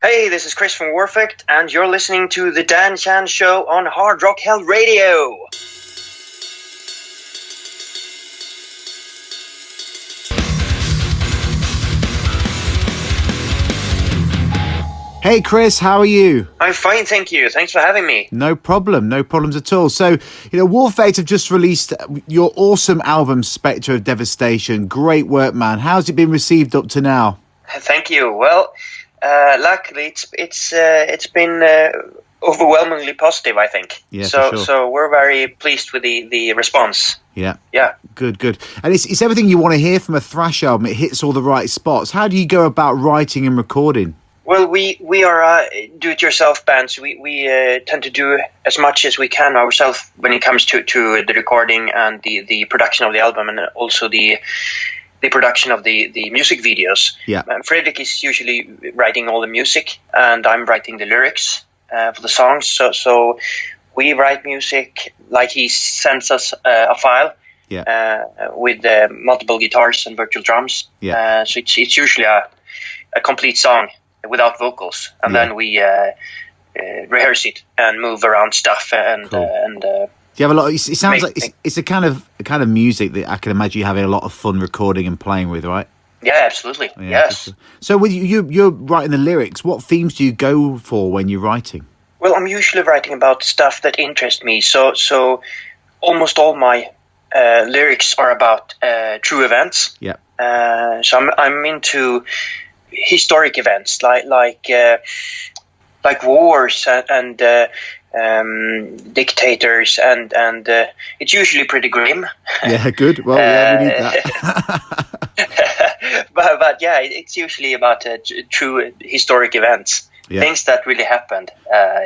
Hey, this is Kris from Warfect, and you're listening to the Dan Chan Show on Hard Rock Hell Radio. Hey Kris, how are you? I'm fine, thank you. Thanks for having me. No problems at all. So, Warfect have just released your awesome album, Spectre of Devestation. Great work, man. How's it been received up to now? Thank you. Well, luckily it's been overwhelmingly positive, I think. Yeah, so for sure. So we're very pleased with the response. Yeah. Good. And it's everything you want to hear from a thrash album. It hits all the right spots. How do you go about writing and recording? Well, we are do-it-yourself bands. We tend to do as much as we can ourselves when it comes to the recording and the production of the album, and also the production of the music videos. Yeah. Fredrik is usually writing all the music, and I'm writing the lyrics for the songs. So we write music like he sends us a file. Yeah. With multiple guitars and virtual drums. Yeah. So it's usually a complete song without vocals, and then we rehearse it and move around stuff and Cool. and Do you have a lot? It sounds like it's a kind of music that I can imagine you having a lot of fun recording and playing with, right? yeah, absolutely. Yeah, Yes. sure. So with you're writing the lyrics. What themes do you go for when you're writing? Well, I'm usually writing about stuff that interests me. So almost all my lyrics are about true events. Yeah. So I'm into historic events like wars and dictators, and it's usually pretty grim. Yeah, good. Well, yeah, we need that. but yeah, it's usually about true historic events, things that really happened.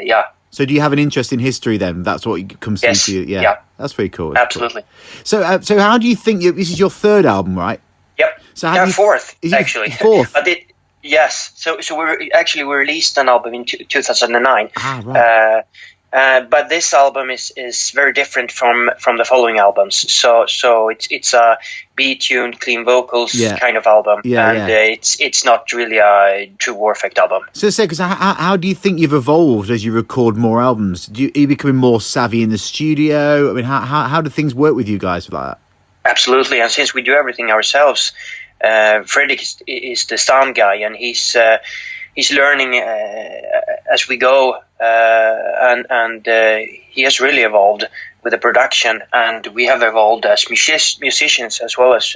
Yeah. So do you have an interest in history then? That's what comes through to you? Yeah. That's pretty cool. Absolutely. Cool. So how do you think this is your third album, right? Yep. So how fourth, actually. Fourth? Yes. So we released an album in 2009. Ah, right. But this album is very different from the following albums. So it's a B-tuned, clean vocals kind of album, it's not really a true Warfect album. So, because how do you think you've evolved as you record more albums? Are you becoming more savvy in the studio? I mean, how do things work with you guys like that? Absolutely, and since we do everything ourselves, Fredrik is the sound guy, and he's learning as we go, and he has really evolved with the production, and we have evolved as musicians as well as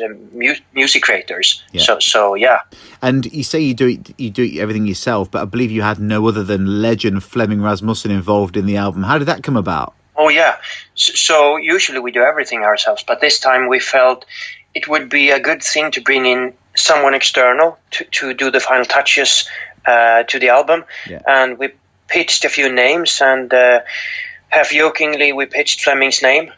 music creators. Yeah. So yeah. And you say you do everything yourself, but I believe you had no other than legend Flemming Rasmussen involved in the album. How did that come about? Oh yeah. So usually we do everything ourselves, but this time we felt it would be a good thing to bring in someone external to do the final touches to the album. Yeah. And we pitched a few names, and half jokingly we pitched Flemming's name.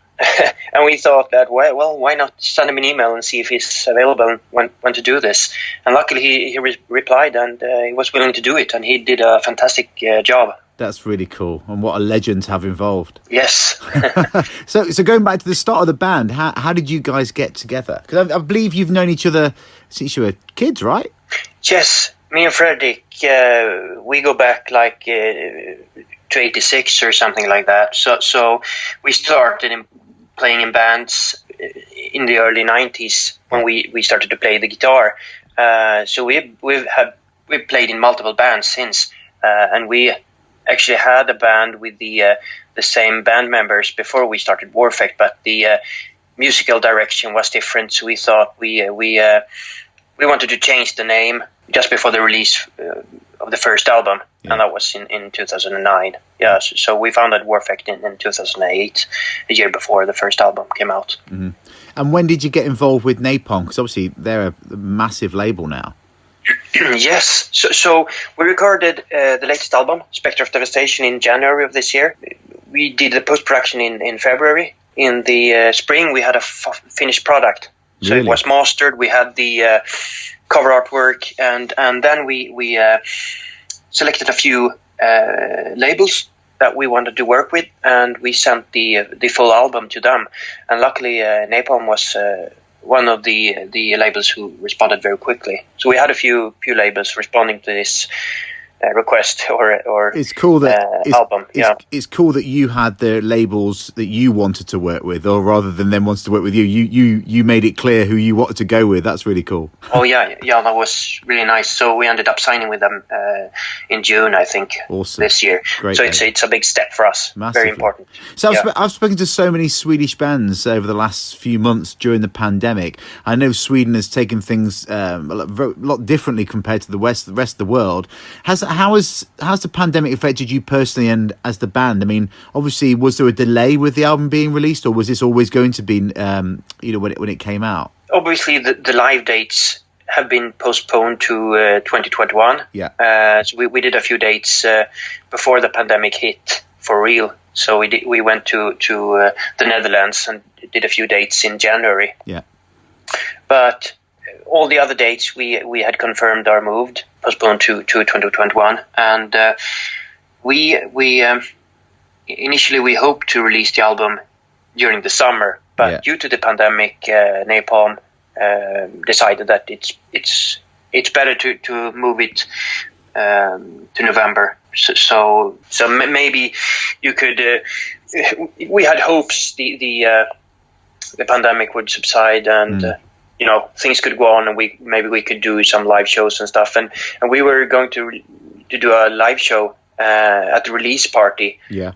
And we thought that, well, why not send him an email and see if he's available when to do this. And luckily he replied, and he was willing to do it, and he did a fantastic job. That's really cool, and what a legend to have involved. Yes. So going back to the start of the band, how did you guys get together? Because I believe you've known each other since you were kids, right? Yes, me and Fredrik, we go back like to 86 or something like that. So we started playing in bands in the early 90s when we started to play the guitar. So we've played in multiple bands since, and we actually had a band with the same band members before we started Warfect, but the musical direction was different. So we thought we wanted to change the name just before the release of the first album, and that was in 2009. Yeah, so we founded Warfect in 2008, a year before the first album came out. Mm-hmm. And when did you get involved with Napalm? Because obviously they're a massive label now. Yes, so we recorded the latest album, Spectre of Devestation, in January of this year. We did the post-production in February. In the spring, we had a finished product. So Really? It was mastered. We had the cover artwork, and then we selected a few labels that we wanted to work with, and we sent the full album to them. And luckily, Napalm was one of the labels who responded very quickly. So we had a few labels responding to this request or it's cool that album. It's cool that you had the labels that you wanted to work with, or rather than them wanting to work with you. You made it clear who you wanted to go with. That's really cool. Oh yeah, that was really nice. So we ended up signing with them in June, I think, awesome. This year. Great. So it's a big step for us. Massively. Very important. So I've spoken to so many Swedish bands over the last few months during the pandemic. I know Sweden has taken things a lot differently compared to the rest of the world. How's the pandemic affected you personally and as the band? I mean, obviously, was there a delay with the album being released, or was this always going to be, when it came out? Obviously, the live dates have been postponed to 2021. Yeah. So we did a few dates before the pandemic hit for real. So we went to the Netherlands and did a few dates in January. Yeah. But all the other dates we had confirmed are moved, postponed to 2021, and we initially we hoped to release the album during the summer, but due to the pandemic, Napalm decided that it's better to move it to November. So maybe you could. We had hopes the pandemic would subside and. Things could go on, and we could do some live shows and stuff, and we were going to do a live show at the release party. Yeah.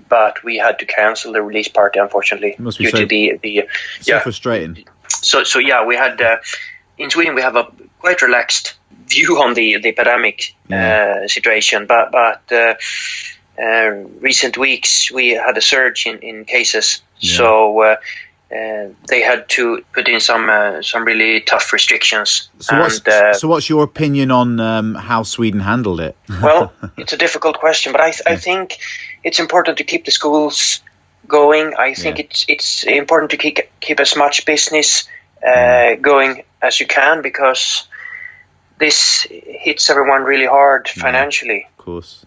But we had to cancel the release party, unfortunately, due to the frustrating. So we had in Sweden we have a quite relaxed view on the pandemic situation, but recent weeks we had a surge in cases, so. They had to put in some really tough restrictions. So what's your opinion on how Sweden handled it? Well, it's a difficult question, but I think it's important to keep the schools going. I think it's important to keep as much business going as you can, because this hits everyone really hard financially. Of course.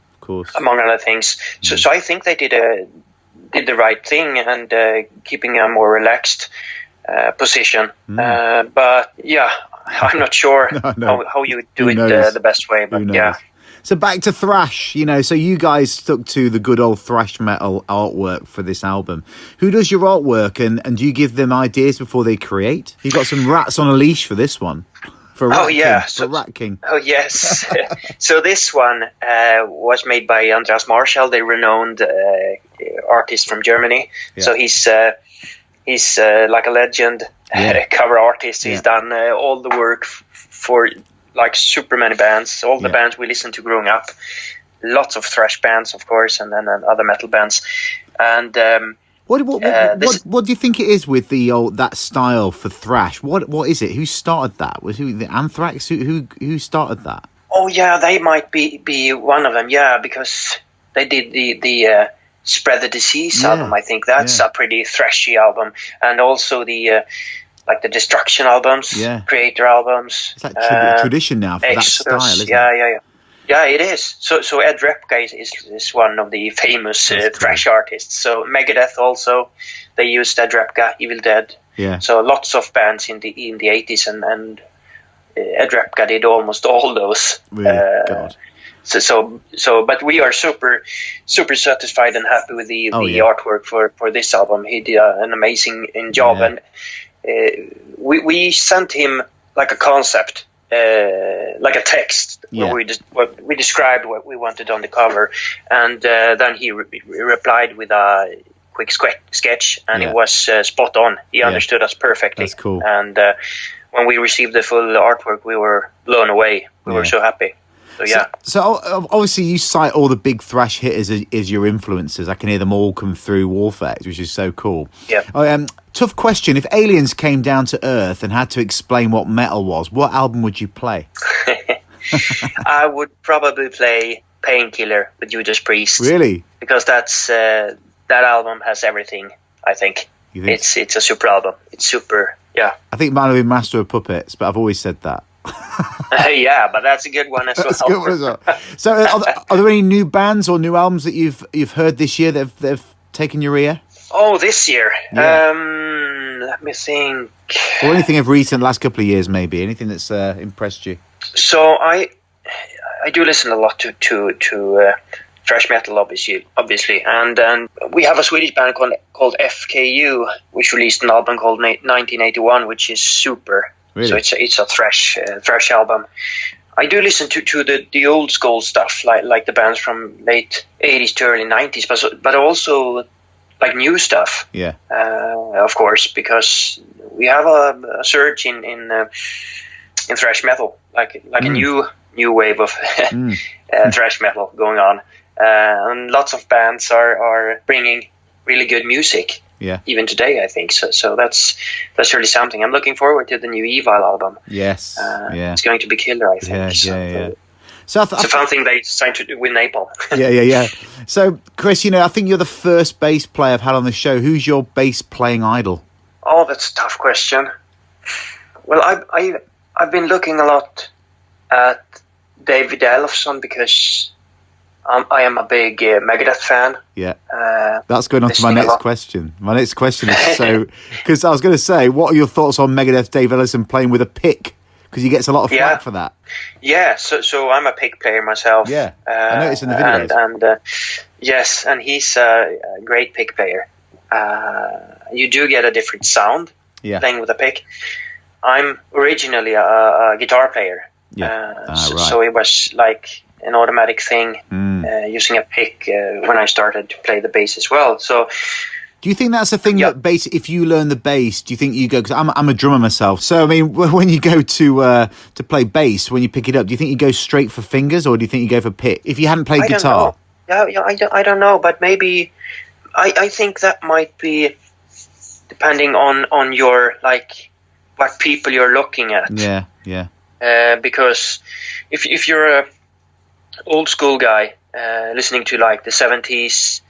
Among other things. So I think they did the right thing and keeping a more relaxed position. But I'm not sure how you do it the best way. But So back to thrash, so you guys stuck to the good old thrash metal artwork for this album. Who does your artwork, and do you give them ideas before they create? You've got some rats on a leash for this one. For Rat King. Oh, yes. So this one was made by Andreas Marschall, the renowned artist from Germany. Yeah. So he's like a legend cover artist. He's done all the work for like super many bands, all the bands we listened to growing up. Lots of thrash bands, of course, and then other metal bands. And what do you think it is with that style for thrash? What is it? Who started that? Was the Anthrax? Who started that? Oh yeah, they might be one of them. Yeah, because they did the Spread the Disease album. I think that's a pretty thrashy album, and also the Destruction albums, Creator albums. It's like tradition now for Exodus, that style, isn't it? Yeah, it is. So Ed Repka is one of the famous thrash artists. So Megadeth also, they used Ed Repka, Evil Dead. Yeah. So lots of bands in the 80s, and Ed Repka did almost all those. Really? God. So, but we are super satisfied and happy with the artwork for this album. He did an amazing job, and we sent him like a concept. Like a text where we described what we wanted on the cover, and then he replied with a quick sketch, and it was spot on. He understood us perfectly. That's cool. And when we received the full artwork, we were blown away. We were so happy. So obviously you cite all the big thrash hitters as your influences. I can hear them all come through Warfect, which is so cool. Yeah. Tough question. If aliens came down to Earth and had to explain what metal was, what album would you play? I would probably play Painkiller with Judas Priest. Really? Because that album has everything, I think. It's a super album. It's super, I think mine would be Master of Puppets, but I've always said that. But that's a good one as well. That's a good one as well. So are there any new bands or new albums that you've heard this year that have taken your ear? Oh, this year? Let me think. Or anything of recent, last couple of years maybe? Anything that's impressed you? So I do listen a lot to thrash metal, obviously, and we have a Swedish band called FKU, which released an album called 1981, which is super. Really? So it's a thrash album. I do listen to the old school stuff, like the bands from late 80s to early 90s, but also like new stuff. Yeah. Of course, because we have a surge in thrash metal, like a new wave of thrash metal going on, and lots of bands are bringing really good music. Yeah. Even today, I think so. So that's really something. I'm looking forward to the new Evil album. Yes. It's going to be killer, I think. Yeah. So it's a fun thing they signed to do with Napalm. Yeah. So, Kris, I think you're the first bass player I've had on the show. Who's your bass playing idol? Oh, that's a tough question. Well, I've been looking a lot at David Ellefson because I am a big Megadeth fan. Yeah, that's going on to my next question. My next question is because I was going to say, what are your thoughts on Megadeth Dave Ellefson playing with a pick? Because he gets a lot of flack for that. Yeah, so I'm a pick player myself. Yeah, I noticed in the videos. And yes, and he's a great pick player. You do get a different sound playing with a pick. I'm originally a guitar player. Yeah, so it was like an automatic thing using a pick when I started to play the bass as well. So, do you think that's a thing that bass? If you learn the bass, do you think you go? Because I'm a drummer myself. So I mean, when you go to play bass, when you pick it up, do you think you go straight for fingers, or do you think you go for pick? If you hadn't played guitar, I don't know, but maybe I think that might be depending on your like what people you're looking at. Yeah. Because if you're a old school guy listening to like the 70s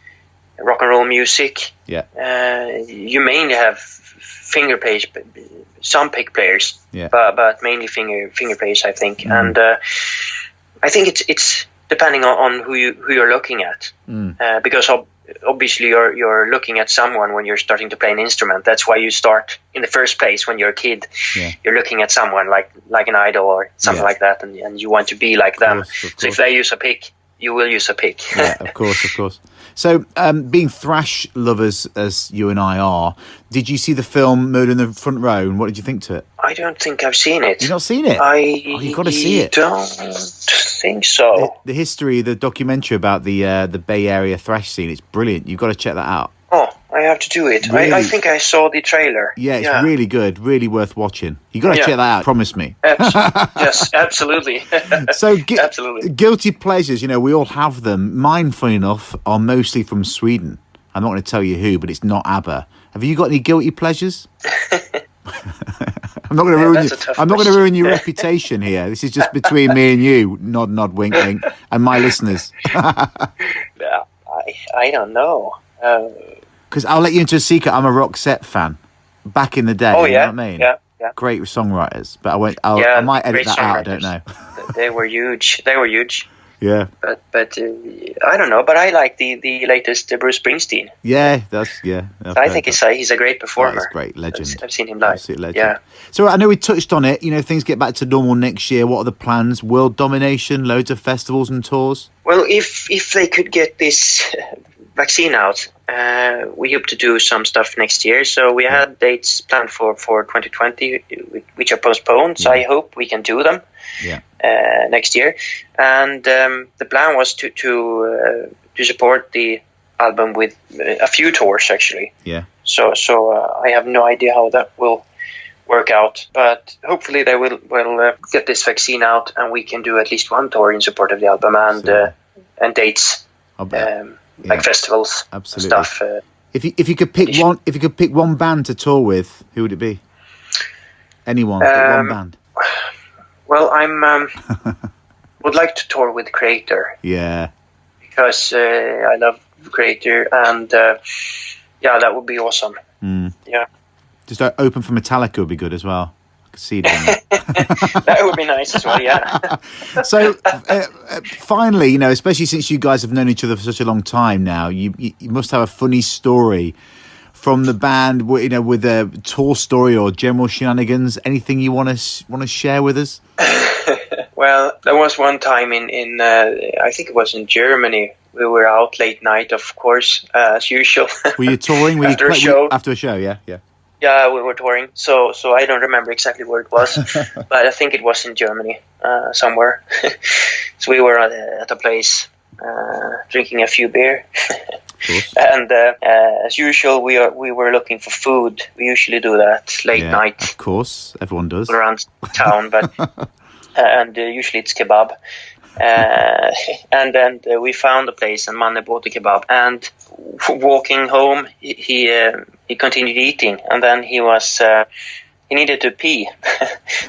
rock and roll music, you mainly have finger plays, some pick players, but mainly finger plays, I think. And I think it's depending on who you're looking at, because obviously you're looking at someone when you're starting to play an instrument. That's why you start in the first place when you're a kid. You're looking at someone like an idol or something like that, and you want to be like them. Of course. So if they use a pick, you will use a pick. Yeah, of course. So, being thrash lovers as you and I are, did you see the film Murder in the Front Row, and what did you think to it? I don't think I've seen it. You've not seen it? You've got to see it. Don't think so. The history, the documentary about the Bay Area thrash scene, it's brilliant. You've got to check that out. Oh, I have to do it. Really? I think I saw the trailer. Yeah, it's really good, really worth watching. You've got to check that out, promise me. Yes, absolutely. So, absolutely. Guilty pleasures, we all have them. Mine, funny enough, are mostly from Sweden. I'm not going to tell you who, but it's not ABBA. Have you got any guilty pleasures? I'm not going to ruin I'm not going to ruin your reputation here. This is just between me and you. Nod, nod, wink, wink, and my listeners. I don't know. Because I'll let you into a secret. I'm a Roxette fan. Back in the day. Oh, you know what I mean? Yeah. Great songwriters, but I might edit that out. I don't know. They were huge. Yeah. But I don't know. But I like the latest Bruce Springsteen. Yeah, I think he's a great performer. He's a great legend. I've seen him live. Absolute legend. Yeah. So I know we touched on it. If things get back to normal next year, what are the plans? World domination, loads of festivals and tours. Well, if they could get this vaccine out, we hope to do some stuff next year. So we had dates planned for 2020, which are postponed. So I hope we can do them next year. And the plan was to support the album with a few tours, actually. Yeah. So I have no idea how that will work out, but hopefully they will get this vaccine out, and we can do at least one tour in support of the album and dates. Like festivals, absolutely. Stuff. If you could pick one band to tour with, who would it be? Anyone, one band. Well, I'm would like to tour with Creator. Yeah. Because I love Creator, and that would be awesome. Yeah. Just open for Metallica would be good as well. See them. That would be nice as well, yeah. So finally, especially since you guys have known each other for such a long time now, you must have a funny story from the band, with a tour story or general shenanigans. Anything you want to share with us? Well, there was one time in I think it was in Germany. We were out late night, of course, as usual. Were you touring? After a show? After a show, yeah. Yeah, we were touring. So I don't remember exactly where it was, but I think it was in Germany, somewhere. So we were at a place drinking a few beer. And as usual, we were looking for food. We usually do that late night. Of course, everyone does. Around town, but and usually it's kebab. And then we found a place, and Manne bought a kebab. And walking home, he continued eating, and then he needed to pee.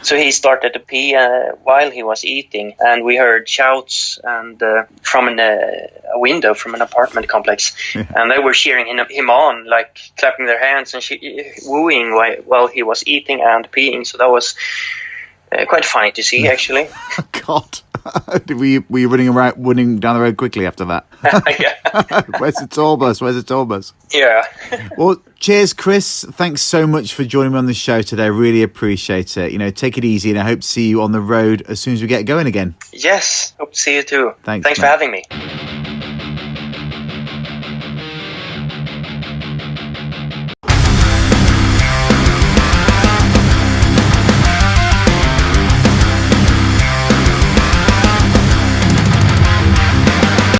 So he started to pee while he was eating, and we heard shouts and from a window from an apartment complex, and they were cheering him on, like clapping their hands and wooing while he was eating and peeing. So that was quite funny to see, actually. God. Were you running down the road quickly after that? Yeah. Where's the tour bus? Yeah. Well, cheers, Kris. Thanks so much for joining me on the show today. I really appreciate it. Take it easy, and I hope to see you on the road as soon as we get going again. Yes. Hope to see you too. Thanks for having me.